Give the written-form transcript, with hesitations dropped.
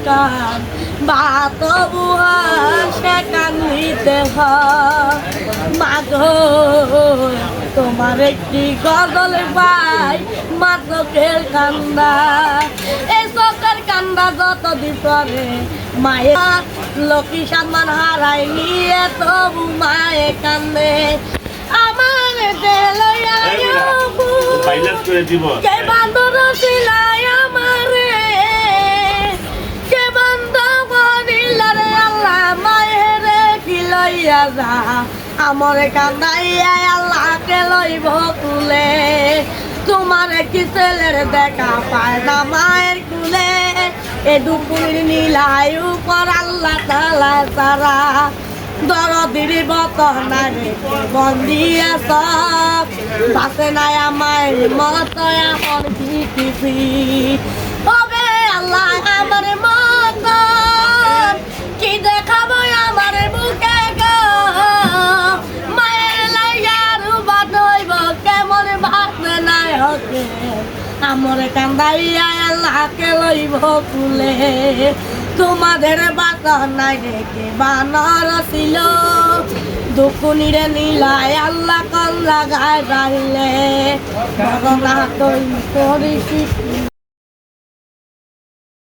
কান বাত বুহা সে কান্দিতে হয় মাগো তোমার একটি গজল পাই মা চোখের কান্দা এই চোখের কান্দা যত দিপরে মায়ের লক্ষ্মী সম্মান হারাই নিয়ে তবু মায়ে কান্দে আমার লইয়া কে বান্দর সিলাই আমারে কে বান্ধব দিলারে আল্লাহ মায়েরে কি লইয়া যা আমরে কান্দাইয়া আল্লাহকে লইব তুলে তোমার কি ছেলের দেখা পায় না মায়ের কুলে এ দুপুর নীলাই উপর আল্লাহ তাআলা তারা দরদির বতনায় বন্দিয়া সব বাসে নাই আমার মত আমার পৃথিবী তবে আল্লাহ আমার মত কি দেখাবো আমার বুকে গো মায়ের লাইয়ার বানইব কেমন ভাবতে নাই হকে আমার কান্দাইয়া আল্লাহকে লইব তুলে তোমাদের বাসনায় রেখে বানর ছিল দুকুনিরে নীলায় আল্লাহ কন লাগায় রাইলে করোনা তৈরি করি